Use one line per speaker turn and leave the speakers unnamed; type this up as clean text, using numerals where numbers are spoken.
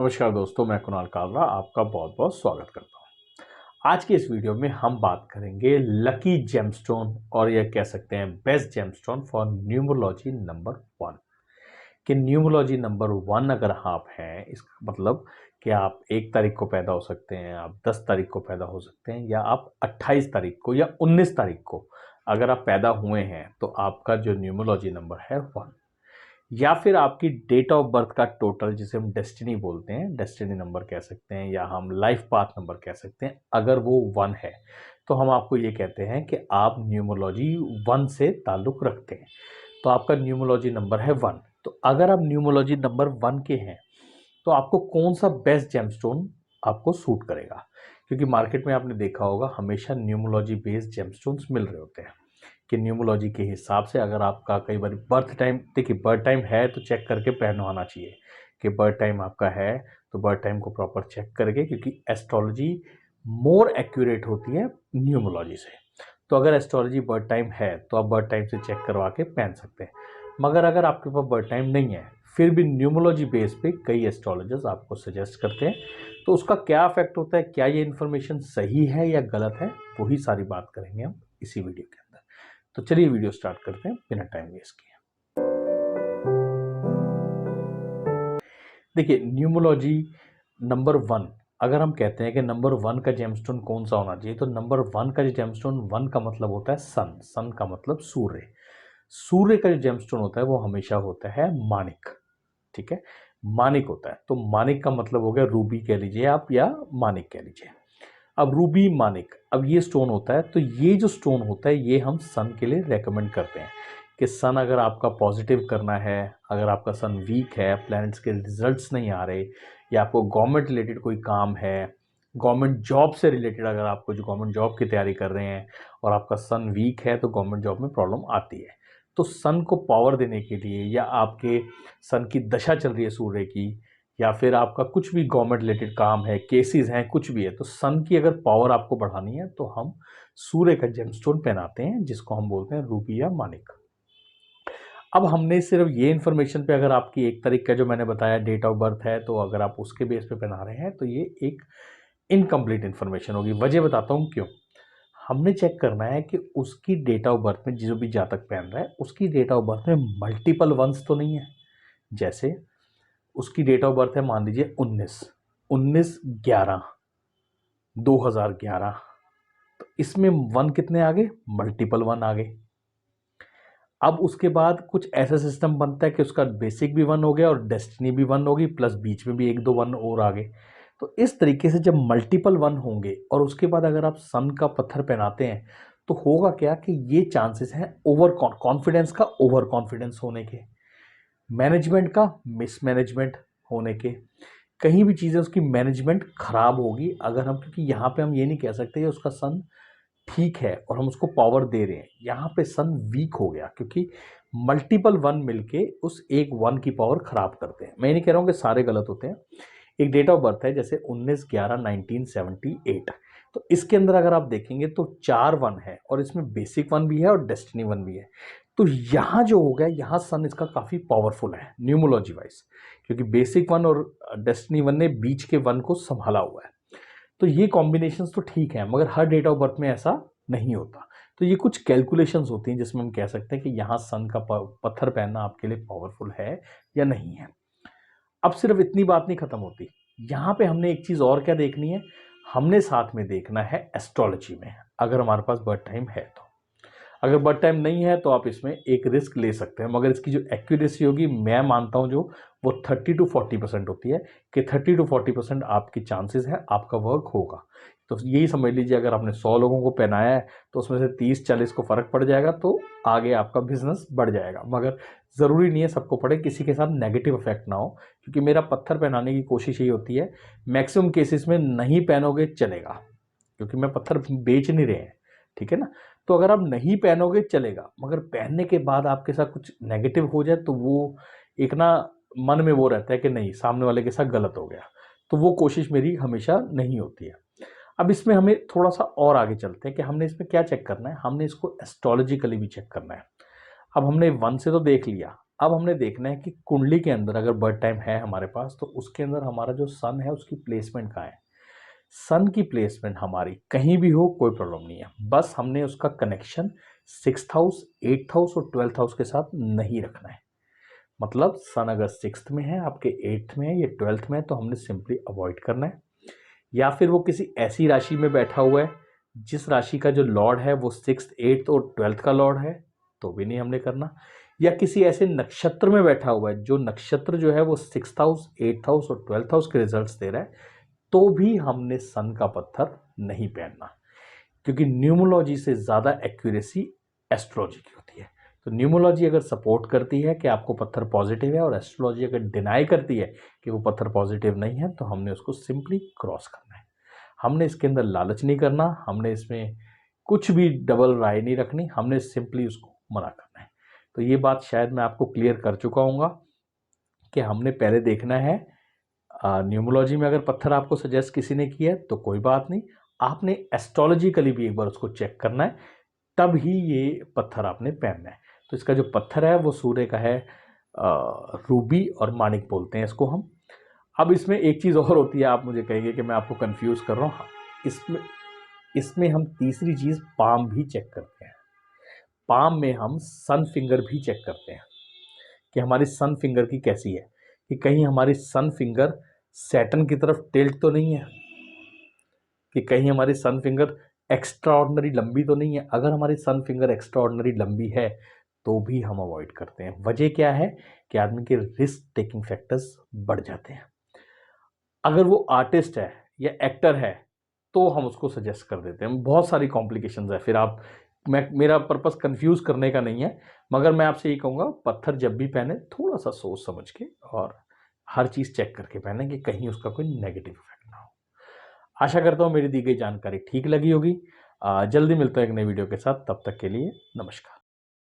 नमस्कार दोस्तों, मैं कुणाल कालरा आपका बहुत बहुत स्वागत करता हूँ। आज की इस वीडियो में हम बात करेंगे लकी जेमस्टोन और यह कह सकते हैं best gemstone for numerology number 1। कि न्यूमरोलॉजी नंबर 1 अगर आप हैं, इसका मतलब कि आप 1 तारीख को पैदा हो सकते हैं, आप 10 तारीख को पैदा हो सकते हैं, या आप 28 तारीख को या 19 तारीख को अगर आप पैदा हुए हैं तो आपका जो न्यूमरोलॉजी नंबर है 1, या फिर आपकी डेट ऑफ बर्थ का टोटल, जिसे हम डेस्टिनी बोलते हैं, डेस्टिनी नंबर कह सकते हैं या हम लाइफ पाथ नंबर कह सकते हैं, अगर वो 1 है तो हम आपको ये कहते हैं कि आप न्यूमरोलॉजी 1 से ताल्लुक़ रखते हैं, तो आपका न्यूमरोलॉजी नंबर है 1। तो अगर आप न्यूमरोलॉजी नंबर 1 के हैं तो आपको कौन सा बेस्ट जेमस्टोन आपको सूट करेगा, क्योंकि मार्केट में आपने देखा होगा हमेशा न्यूमरोलॉजी बेस्ड जेमस्टोन्स मिल रहे होते हैं कि न्यूमरोलॉजी के हिसाब से अगर आपका कई बार बर्थ टाइम, देखिए बर्थ टाइम है तो चेक करके पहनवाना चाहिए कि बर्थ टाइम आपका है, तो बर्थ टाइम को प्रॉपर चेक करके, क्योंकि एस्ट्रोलॉजी मोर एक्यूरेट होती है न्यूमरोलॉजी से। तो अगर एस्ट्रोलॉजी बर्थ टाइम है तो आप बर्थ टाइम से चेक करवा के पहन सकते हैं, मगर अगर आपके पास बर्थ टाइम नहीं है फिर भी न्यूमरोलॉजी बेस पे कई एस्ट्रोलॉजर्स आपको सजेस्ट करते हैं, तो उसका क्या इफेक्ट होता है, क्या ये इन्फॉर्मेशन सही है या गलत है, वही सारी बात करेंगे हम इसी वीडियो के अंदर। तो चलिए वीडियो स्टार्ट करते हैं बिना टाइम वेस्ट किए। देखिए न्यूमरोलॉजी नंबर 1, अगर हम कहते हैं कि नंबर 1 का जेमस्टोन कौन सा होना चाहिए, तो नंबर 1 का जो जेमस्टोन 1 का मतलब होता है सन, सन का मतलब सूर्य, सूर्य का जो जेमस्टोन होता है वो हमेशा होता है मानिक। ठीक है, मानिक होता है, तो मानिक का मतलब हो गया रूबी कह लीजिए आप या मानिक कह लीजिए। अब रूबी मानिक, अब ये स्टोन होता है, तो ये जो स्टोन होता है ये हम सन के लिए रेकमेंड करते हैं कि सन अगर आपका पॉजिटिव करना है, अगर आपका सन वीक है, प्लैनेट्स के रिजल्ट्स नहीं आ रहे, या आपको गवर्नमेंट रिलेटेड कोई काम है, गवर्नमेंट जॉब से रिलेटेड अगर आपको जो गवर्नमेंट जॉब की तैयारी कर रहे हैं और आपका सन वीक है तो गवर्नमेंट जॉब में प्रॉब्लम आती है, तो सन को पावर देने के लिए, या आपके सन की दशा चल रही है सूर्य की, या फिर आपका कुछ भी गवर्नमेंट रिलेटेड काम है, केसेस हैं, कुछ भी है, तो सन की अगर पावर आपको बढ़ानी है तो हम सूर्य का जेमस्टोन पहनाते हैं, जिसको हम बोलते हैं रूबी या मानिक। अब हमने सिर्फ ये इन्फॉर्मेशन पे, अगर आपकी 1 तारीख का जो मैंने बताया डेट ऑफ बर्थ है, तो अगर आप उसके बेस पे पहना रहे हैं तो ये एक इनकम्प्लीट इन्फॉर्मेशन होगी। वजह बताता हूँ क्यों। हमने चेक करना है कि उसकी डेट ऑफ बर्थ में जो भी जातक पहन रहा है उसकी डेट ऑफ बर्थ में मल्टीपल वंस तो नहीं है। जैसे उसकी डेट ऑफ बर्थ है, मान लीजिए 19/11/2011, तो इसमें 1 कितने आ गए, मल्टीपल 1 आ गए। अब उसके बाद कुछ ऐसा सिस्टम बनता है कि उसका बेसिक भी 1 हो गया और डेस्टिनी भी 1 होगी, प्लस बीच में भी 1-2 1 और आ गए। तो इस तरीके से जब मल्टीपल 1 होंगे और उसके बाद अगर आप सन का पत्थर पहनाते हैं तो होगा क्या कि ये चांसेस हैं ओवर कॉन्फिडेंस का, ओवर कॉन्फिडेंस होने के, मैनेजमेंट का मिसमैनेजमेंट होने के, कहीं भी चीज़ें उसकी मैनेजमेंट खराब होगी अगर हम, क्योंकि यहाँ पे हम ये नहीं कह सकते कि उसका सन ठीक है और हम उसको पावर दे रहे हैं, यहाँ पे सन वीक हो गया, क्योंकि मल्टीपल 1 मिलके उस एक 1 की पावर खराब करते हैं। मैं ये नहीं कह रहा हूँ कि सारे गलत होते हैं। एक डेट ऑफ बर्थ है जैसे 19/11/1978, तो इसके अंदर अगर आप देखेंगे तो 4 1 है और इसमें बेसिक 1 भी है और डेस्टिनी 1 भी है। तो यहाँ जो हो गया, यहाँ सन इसका काफ़ी पावरफुल है न्यूमरोलॉजी वाइज, क्योंकि बेसिक 1 और डेस्टिनी 1 ने बीच के 1 को संभाला हुआ है। तो ये कॉम्बिनेशंस तो ठीक है, मगर हर डेट ऑफ बर्थ में ऐसा नहीं होता। तो ये कुछ कैलकुलेशंस होती हैं जिसमें हम कह सकते हैं कि यहाँ सन का पत्थर पहनना आपके लिए पावरफुल है या नहीं है। अब सिर्फ इतनी बात नहीं खत्म होती, यहाँ पे हमने एक चीज़ और क्या देखनी है, हमने साथ में देखना है एस्ट्रोलॉजी में, अगर हमारे पास बर्थ टाइम है तो। अगर बर्थ टाइम नहीं है तो आप इसमें एक रिस्क ले सकते हैं, मगर इसकी जो एक्यूरेसी होगी, मैं मानता हूं जो वो 30-40% होती है, कि 30-40% आपके चांसेस है आपका वर्क होगा। तो यही समझ लीजिए, अगर आपने 100 लोगों को पहनाया है तो उसमें से 30-40 को फ़र्क पड़ जाएगा, तो आगे आपका बिजनेस बढ़ जाएगा, मगर ज़रूरी नहीं है सबको पड़े, किसी के साथ नेगेटिव इफेक्ट ना हो, क्योंकि मेरा पत्थर पहनाने की कोशिश यही होती है, मैक्सिमम केसेस में नहीं पहनोगे चलेगा, क्योंकि मैं पत्थर बेच नहीं रहे हैं, ठीक है ना। तो अगर आप नहीं पहनोगे चलेगा, मगर पहनने के बाद आपके साथ कुछ नेगेटिव हो जाए तो वो एक ना मन में वो रहता है कि नहीं, सामने वाले के साथ गलत हो गया, तो वो कोशिश मेरी हमेशा नहीं होती है। अब इसमें हमें थोड़ा सा और आगे चलते हैं कि हमने इसमें क्या चेक करना है, हमने इसको एस्ट्रोलॉजिकली भी चेक करना है। अब हमने 1 से तो देख लिया, अब हमने देखना है कि कुंडली के अंदर अगर बर्थ टाइम है हमारे पास तो उसके अंदर हमारा जो सन है उसकी प्लेसमेंट कहाँ है। सन की प्लेसमेंट हमारी कहीं भी हो कोई प्रॉब्लम नहीं है, बस हमने उसका connection 6th house, 8th house और 12th हाउस के साथ नहीं रखना है। मतलब सन अगर 6th में है, आपके 8th में है या 12th में है तो हमने सिंपली अवॉइड करना है। या फिर वो किसी ऐसी राशि में बैठा हुआ है जिस राशि का जो लॉर्ड है वो 6th, 8th और 12th का लॉर्ड है तो भी नहीं हमने करना। या किसी ऐसे नक्षत्र में बैठा हुआ है जो नक्षत्र जो है वो 6th हाउस, 8th हाउस और 12th हाउस के रिजल्ट्स दे रहा है तो भी हमने सन का पत्थर नहीं पहनना, क्योंकि न्यूमोलॉजी से ज़्यादा एक्यूरेसी एस्ट्रोलॉजी की होती है। तो न्यूमोलॉजी अगर सपोर्ट करती है कि आपको पत्थर पॉजिटिव है और एस्ट्रोलॉजी अगर डिनाई करती है कि वो पत्थर पॉजिटिव नहीं है तो हमने उसको सिंपली क्रॉस करना है। हमने इसके अंदर लालच नहीं करना, हमने इसमें कुछ भी डबल राय नहीं रखनी, हमने सिंपली उसको मना करना है। तो ये बात शायद मैं आपको क्लियर कर चुका हूँगा कि हमने पहले देखना है न्यूमोलॉजी में अगर पत्थर आपको सजेस्ट किसी ने किया है तो कोई बात नहीं, आपने एस्ट्रोलॉजिकली भी एक बार उसको चेक करना है, तब ही ये पत्थर आपने पहनना है। तो इसका जो पत्थर है वो सूर्य का है, रूबी और माणिक बोलते हैं इसको हम। अब इसमें एक चीज़ और होती है, आप मुझे कहेंगे कि मैं आपको कंफ्यूज कर रहा हूँ। हाँ, इसमें इसमें हम तीसरी चीज़ पाम भी चेक करते हैं। पाम में हम सन फिंगर भी चेक करते हैं कि हमारी सन फिंगर की कैसी है, कि कहीं हमारी सन फिंगर सैटर्न की तरफ टिल्ट तो नहीं है, कि कहीं हमारी सन फिंगर एक्स्ट्रा ऑर्डनरी लंबी तो नहीं है। अगर हमारी सन फिंगर एक्स्ट्रा ऑर्डनरी लंबी है तो भी हम अवॉइड करते हैं। वजह क्या है कि आदमी के रिस्क टेकिंग फैक्टर्स बढ़ जाते हैं। अगर वो आर्टिस्ट है या एक्टर है तो हम उसको सजेस्ट कर देते हैं। बहुत सारी कॉम्प्लिकेशंस है, फिर आप मेरा पर्पस कंफ्यूज करने का नहीं है, मगर मैं आपसे ये कहूँगा पत्थर जब भी पहने थोड़ा सा सोच समझ के और हर चीज़ चेक करके पहने कि कहीं उसका कोई नेगेटिव इफेक्ट ना हो। आशा करता हूँ मेरी दी गई जानकारी ठीक लगी होगी। जल्दी मिलता है एक नई वीडियो के साथ, तब तक के लिए नमस्कार।